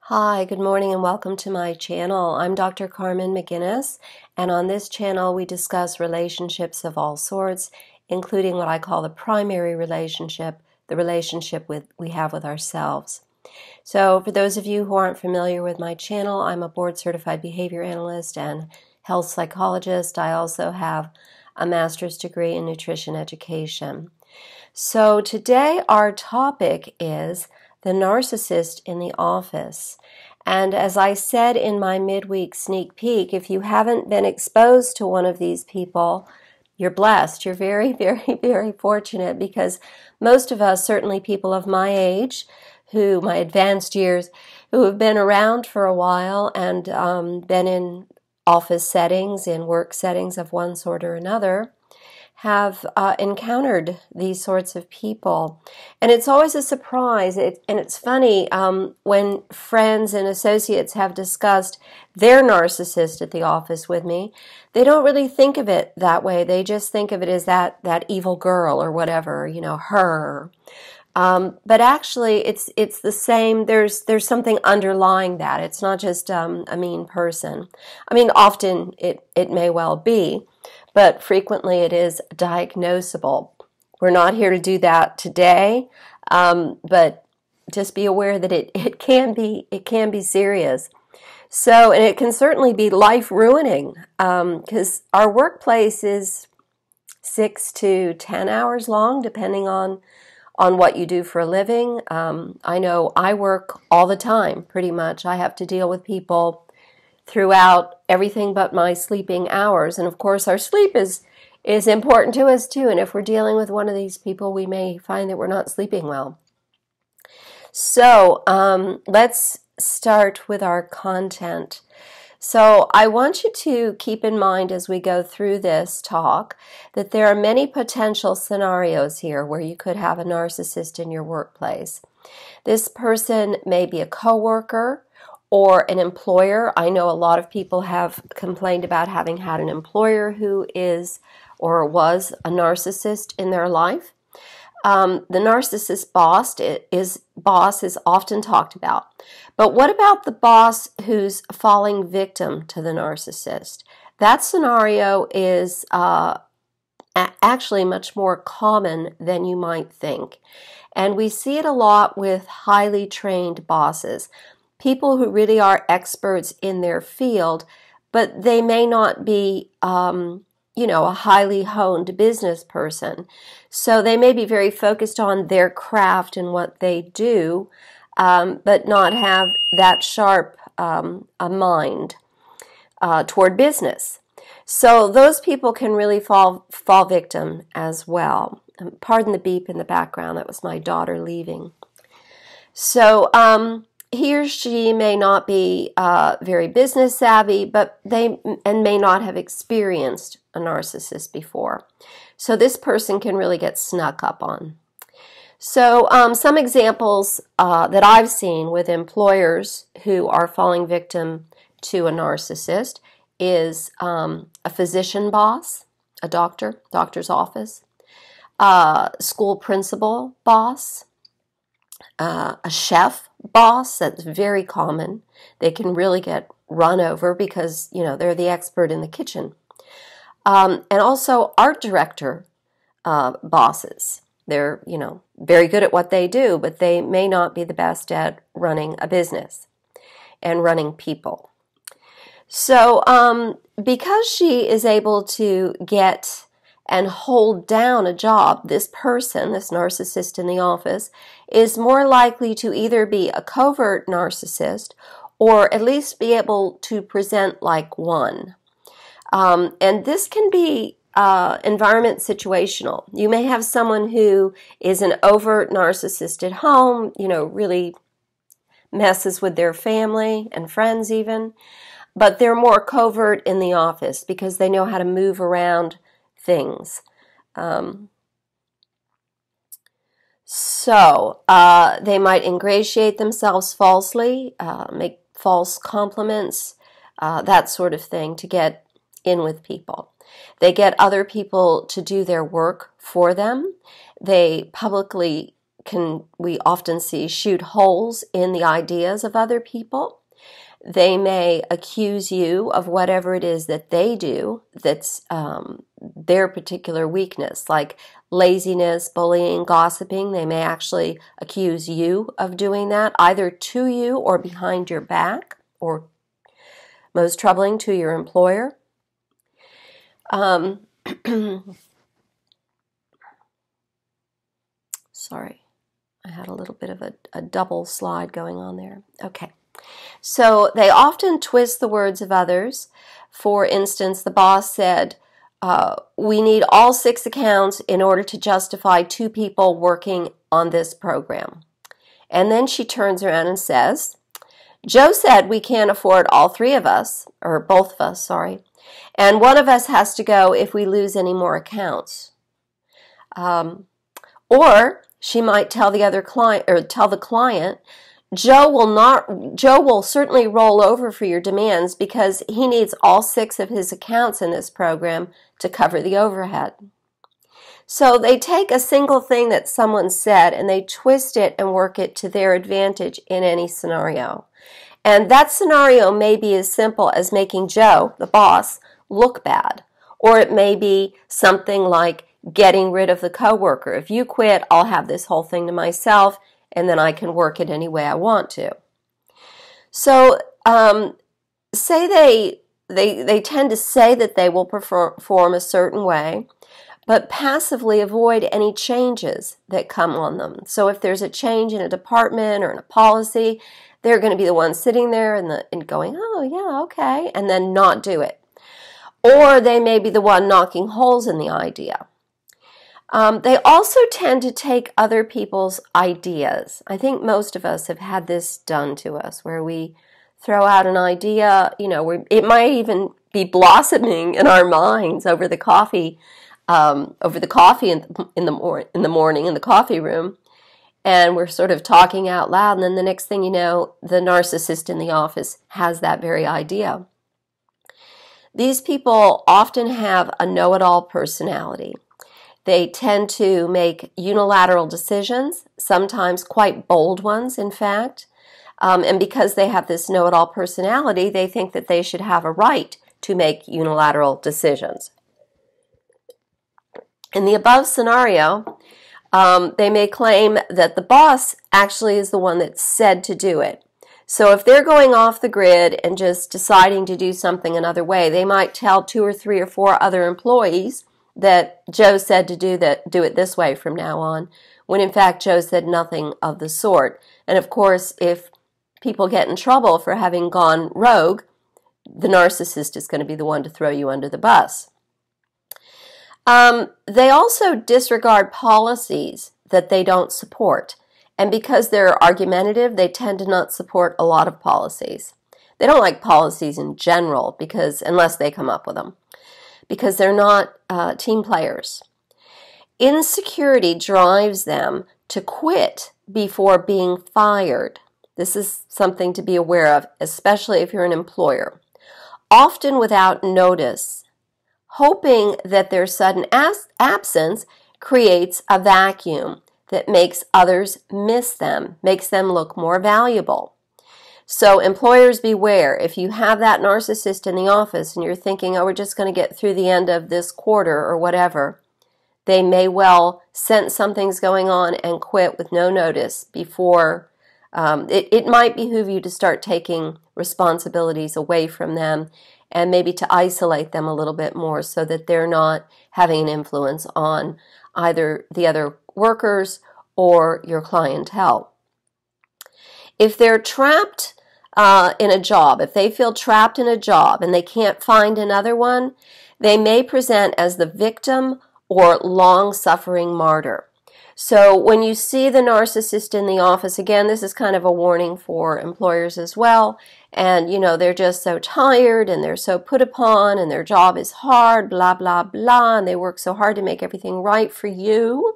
Hi, good morning and welcome to my channel. I'm Dr. Carmen McGuinness, and on this channel we discuss relationships of all sorts, including what I call the primary relationship, the relationship we have with ourselves. So for those of you who aren't familiar with my channel, I'm a board-certified behavior analyst and health psychologist. I also have a master's degree in nutrition education. So today our topic is the narcissist in the office. And as I said in my midweek sneak peek, if you haven't been exposed to one of these people, you're blessed. You're very, very, very fortunate, because most of us, certainly people of my age, my advanced years, who have been around for a while and been in office settings, in work settings of one sort or another, have encountered these sorts of people. And it's always a surprise, and it's funny when friends and associates have discussed their narcissist at the office with me, they don't really think of it that way. They just think of it as that evil girl or whatever, her. But actually, it's the same. There's something underlying that. It's not just a mean person. I mean, often it may well be, but frequently it is diagnosable. We're not here to do that today, but just be aware that it can be serious. So, and it can certainly be life-ruining, because our workplace is 6 to 10 hours long, depending on what you do for a living. I know I work all the time, pretty much. I have to deal with people throughout everything but my sleeping hours. And of course, our sleep is important to us too. And if we're dealing with one of these people, we may find that we're not sleeping well. So let's start with our content. So I want you to keep in mind as we go through this talk that there are many potential scenarios here where you could have a narcissist in your workplace. This person may be a coworker or an employer. I know a lot of people have complained about having had an employer who is or was a narcissist in their life. The narcissist boss is often talked about. But what about the boss who's falling victim to the narcissist? That scenario is actually much more common than you might think. And we see it a lot with highly trained bosses, people who really are experts in their field, but they may not be a highly honed business person. So they may be very focused on their craft and what they do, but not have that sharp a mind toward business. So those people can really fall victim as well. Pardon the beep in the background. That was my daughter leaving. So he or she may not be very business savvy, but they may not have experienced a narcissist before. So this person can really get snuck up on. So some examples that I've seen with employers who are falling victim to a narcissist is a physician boss, a doctor's office, school principal boss, a chef boss. That's very common. They can really get run over because, they're the expert in the kitchen. And also art director bosses. They're, very good at what they do, but they may not be the best at running a business and running people. So because she is able to get and hold down a job, this person, this narcissist in the office, is more likely to either be a covert narcissist or at least be able to present like one. And this can be environment situational. You may have someone who is an overt narcissist at home, really messes with their family and friends even, but they're more covert in the office because they know how to move around things. So they might ingratiate themselves falsely, make false compliments, that sort of thing to get in with people. They get other people to do their work for them. They publicly we often see, shoot holes in the ideas of other people. They may accuse you of whatever it is that they do that's their particular weakness, like laziness, bullying, gossiping. They may actually accuse you of doing that, either to you or behind your back, or most troubling, to your employer. Sorry, I had a little bit of a double slide going on there. Okay. So they often twist the words of others. For instance, the boss said, we need all 6 accounts in order to justify 2 people working on this program. And then she turns around and says, Joe said we can't afford all 3 of us, or both of us, sorry, and one of us has to go if we lose any more accounts. Or she might tell the other client, or tell the client, Joe will certainly roll over for your demands because he needs all 6 of his accounts in this program to cover the overhead. So they take a single thing that someone said and they twist it and work it to their advantage in any scenario. And that scenario may be as simple as making Joe, the boss, look bad. Or it may be something like getting rid of the coworker. If you quit, I'll have this whole thing to myself, and then I can work it any way I want to. So say they tend to say that they will perform a certain way, but passively avoid any changes that come on them. So if there's a change in a department or in a policy, they're going to be the one sitting there and going, oh, yeah, okay, and then not do it. Or they may be the one knocking holes in the idea. They also tend to take other people's ideas. I think most of us have had this done to us, where we throw out an idea, it might even be blossoming in our minds over the coffee in the morning in the coffee room, and we're sort of talking out loud, and then the next thing you know, the narcissist in the office has that very idea. These people often have a know-it-all personality. They tend to make unilateral decisions, sometimes quite bold ones, in fact. And because they have this know-it-all personality, they think that they should have a right to make unilateral decisions. In the above scenario, they may claim that the boss actually is the one that said to do it. So if they're going off the grid and just deciding to do something another way, they might tell 2 or 3 or 4 other employees that Joe said to do it this way from now on, when in fact Joe said nothing of the sort. And of course, if people get in trouble for having gone rogue, the narcissist is going to be the one to throw you under the bus. They also disregard policies that they don't support. And because they're argumentative, they tend to not support a lot of policies. They don't like policies in general, unless they come up with them, because they're not team players. Insecurity drives them to quit before being fired. This is something to be aware of, especially if you're an employer. Often without notice, hoping that their sudden absence creates a vacuum that makes others miss them, makes them look more valuable. So employers beware. If you have that narcissist in the office and you're thinking, oh, we're just going to get through the end of this quarter or whatever, they may well sense something's going on and quit with no notice before. It might behoove you to start taking responsibilities away from them and maybe to isolate them a little bit more so that they're not having an influence on either the other workers or your clientele. If they're trapped in a job, if they feel trapped in a job and they can't find another one, they may present as the victim or long-suffering martyr. So when you see the narcissist in the office, again, this is kind of a warning for employers as well. And, they're just so tired and they're so put upon and their job is hard, blah, blah, blah, and they work so hard to make everything right for you.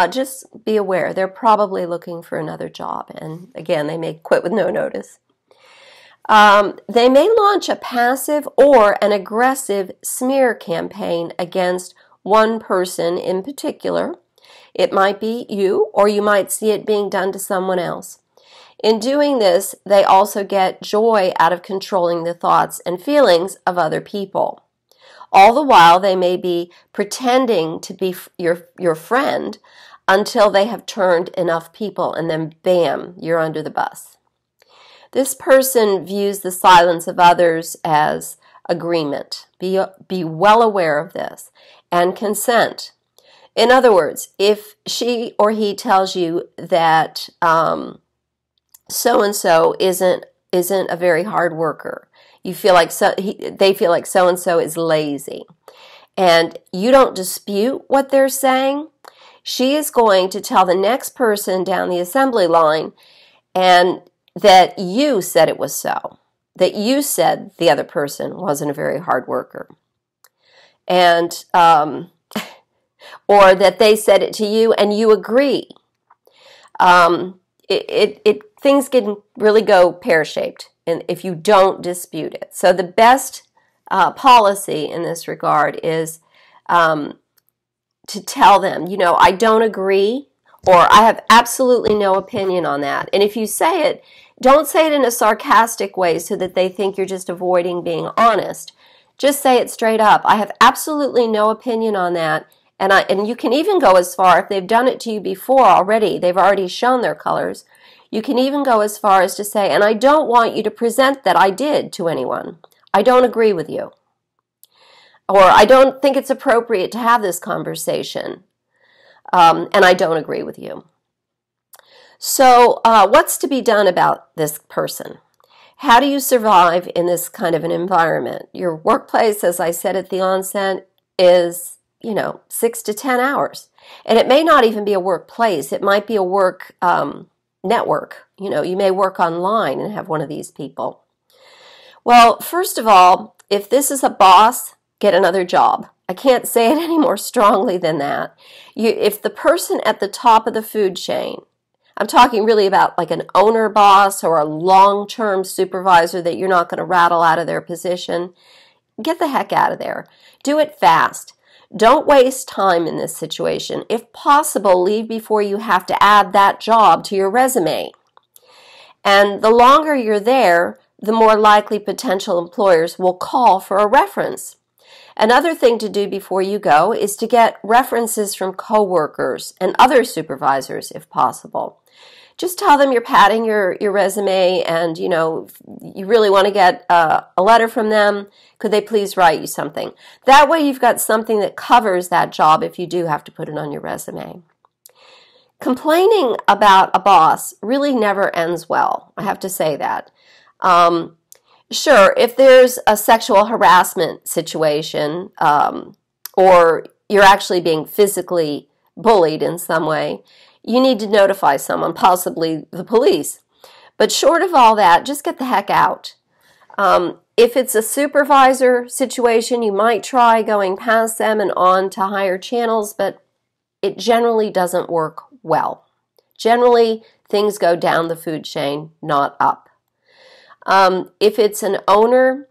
Just be aware. They're probably looking for another job. And again, they may quit with no notice. They may launch a passive or an aggressive smear campaign against one person in particular. It might be you, or you might see it being done to someone else. In doing this, they also get joy out of controlling the thoughts and feelings of other people. All the while, they may be pretending to be your friend until they have turned enough people, and then bam, you're under the bus. This person views the silence of others as agreement. Be well aware of this. And consent. In other words, if she or he tells you that so-and-so isn't a very hard worker, you feel like they feel like so-and-so is lazy, and you don't dispute what they're saying, she is going to tell the next person down the assembly line and that you said it was so, that you said the other person wasn't a very hard worker, and or that they said it to you and you agree. Things can really go pear-shaped if you don't dispute it. So the best policy in this regard is to tell them, I don't agree, or I have absolutely no opinion on that. And if you say it, don't say it in a sarcastic way so that they think you're just avoiding being honest. Just say it straight up. I have absolutely no opinion on that. And you can even go as far, if they've done it to you before already, they've already shown their colors, you can even go as far as to say, and I don't want you to present that I did to anyone. I don't agree with you. Or I don't think it's appropriate to have this conversation. And I don't agree with you. So what's to be done about this person? How do you survive in this kind of an environment? Your workplace, as I said at the onset, is 6 to 10 hours. And it may not even be a workplace. It might be a work network. You may work online and have one of these people. Well, first of all, if this is a boss, get another job. I can't say it any more strongly than that. If the person at the top of the food chain, I'm talking really about like an owner boss or a long-term supervisor that you're not going to rattle out of their position, get the heck out of there. Do it fast. Don't waste time in this situation. If possible, leave before you have to add that job to your resume. And the longer you're there, the more likely potential employers will call for a reference. Another thing to do before you go is to get references from coworkers and other supervisors if possible. Just tell them you're padding your resume and, you really want to get a letter from them. Could they please write you something? That way you've got something that covers that job if you do have to put it on your resume. Complaining about a boss really never ends well. I have to say that. Sure, if there's a sexual harassment situation or you're actually being physically bullied in some way, you need to notify someone, possibly the police. But short of all that, just get the heck out. If it's a supervisor situation, you might try going past them and on to higher channels, but it generally doesn't work well. Generally, things go down the food chain, not up. If it's an owner,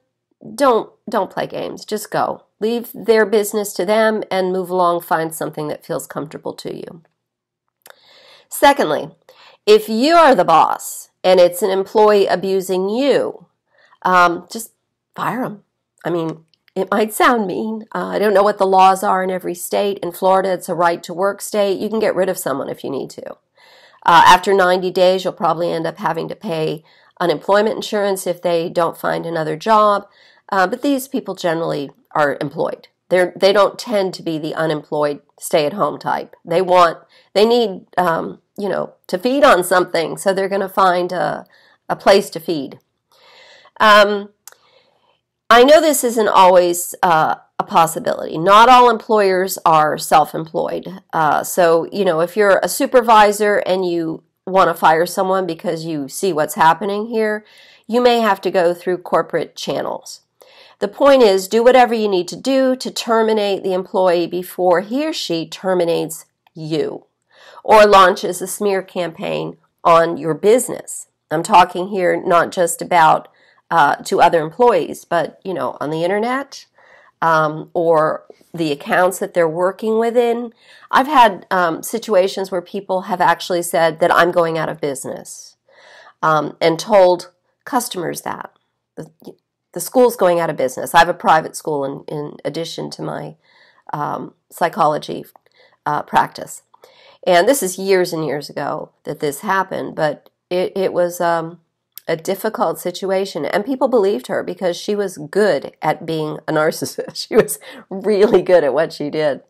don't play games. Just go. Leave their business to them and move along, find something that feels comfortable to you. Secondly, if you are the boss and it's an employee abusing you, just fire them. I mean, it might sound mean. I don't know what the laws are in every state. In Florida, it's a right-to-work state. You can get rid of someone if you need to. After 90 days, you'll probably end up having to pay unemployment insurance if they don't find another job. But these people generally are employed. They don't tend to be the unemployed stay-at-home type. They need to feed on something, so they're going to find a place to feed. I know this isn't always a possibility. Not all employers are self-employed. So, if you're a supervisor and you want to fire someone because you see what's happening here, you may have to go through corporate channels. The point is, do whatever you need to do to terminate the employee before he or she terminates you or launches a smear campaign on your business. I'm talking here not just about to other employees, but, on the internet, or the accounts that they're working within. I've had situations where people have actually said that I'm going out of business, and told customers that. The school's going out of business. I have a private school in addition to my psychology practice. And this is years and years ago that this happened, but it was a difficult situation. And people believed her because she was good at being a narcissist. She was really good at what she did.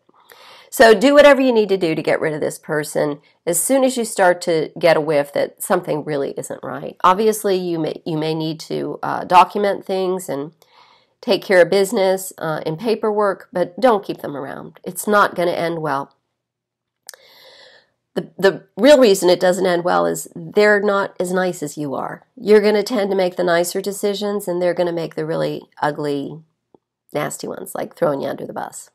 So do whatever you need to do to get rid of this person as soon as you start to get a whiff that something really isn't right. Obviously, you may need to document things and take care of business in paperwork, but don't keep them around. It's not going to end well. The real reason it doesn't end well is they're not as nice as you are. You're going to tend to make the nicer decisions, and they're going to make the really ugly, nasty ones, like throwing you under the bus.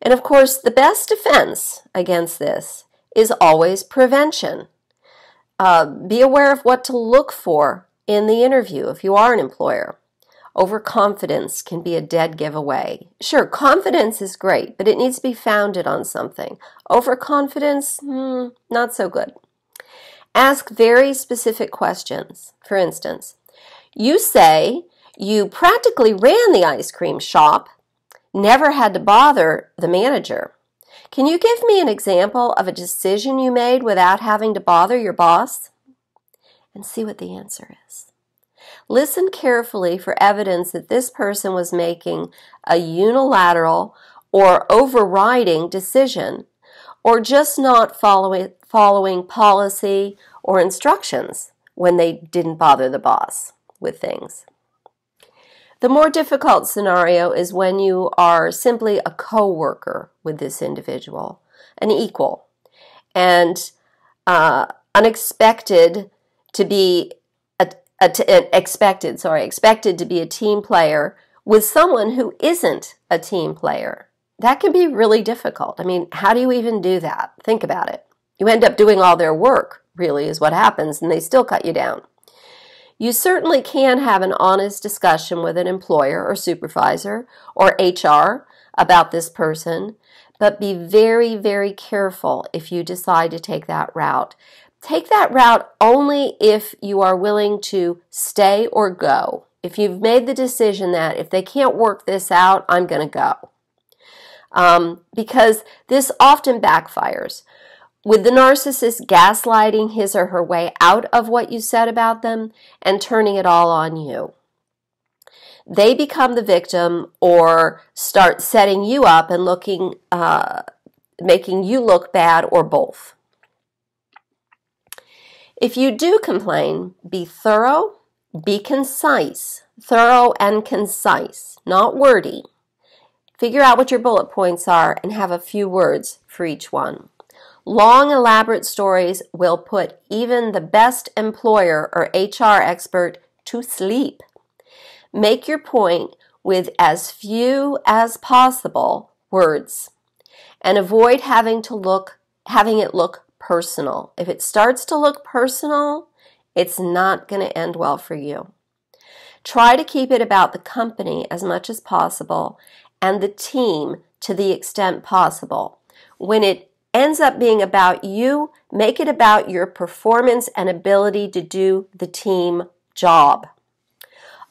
And of course, the best defense against this is always prevention. Be aware of what to look for in the interview if you are an employer. Overconfidence can be a dead giveaway. Sure, confidence is great, but it needs to be founded on something. Overconfidence, not so good. Ask very specific questions. For instance, you say you practically ran the ice cream shop, never had to bother the manager. Can you give me an example of a decision you made without having to bother your boss? And see what the answer is. Listen carefully for evidence that this person was making a unilateral or overriding decision, or just not following policy or instructions when they didn't bother the boss with things. The more difficult scenario is when you are simply a co-worker with this individual, an equal, and expected to be a team player with someone who isn't a team player. That can be really difficult. I mean, how do you even do that? Think about it. You end up doing all their work, really, is what happens, and they still cut you down. You certainly can have an honest discussion with an employer or supervisor or HR about this person, but be very, very careful if you decide to take that route. Take that route only if you are willing to stay or go. If you've made the decision that if they can't work this out, I'm going to go. Because this often backfires. With the narcissist gaslighting his or her way out of what you said about them and turning it all on you. They become the victim or start setting you up and making you look bad, or both. If you do complain, be thorough, be concise, thorough and concise, not wordy. Figure out what your bullet points are and have a few words for each one. Long, elaborate stories will put even the best employer or HR expert to sleep. Make your point with as few as possible words and avoid having it look personal. If it starts to look personal, it's not going to end well for you. Try to keep it about the company as much as possible and the team to the extent possible. When it ends up being about you, make it about your performance and ability to do the team job.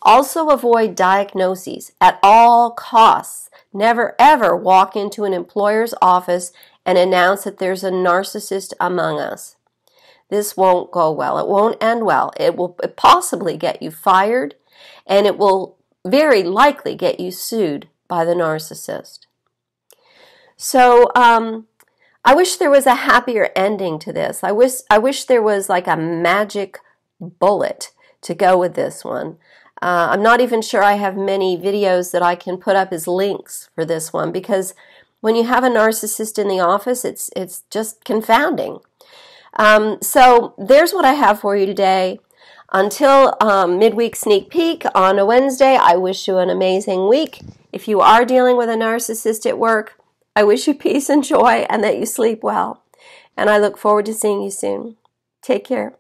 Also avoid diagnoses at all costs. Never ever walk into an employer's office and announce that there's a narcissist among us. This won't go well. It won't end well. It will possibly get you fired, and it will very likely get you sued by the narcissist. So I wish there was a happier ending to this. I wish there was like a magic bullet to go with this one. I'm not even sure I have many videos that I can put up as links for this one, because when you have a narcissist in the office, it's just confounding. So there's what I have for you today. Until midweek sneak peek on a Wednesday, I wish you an amazing week. If you are dealing with a narcissist at work, I wish you peace and joy and that you sleep well. And I look forward to seeing you soon. Take care.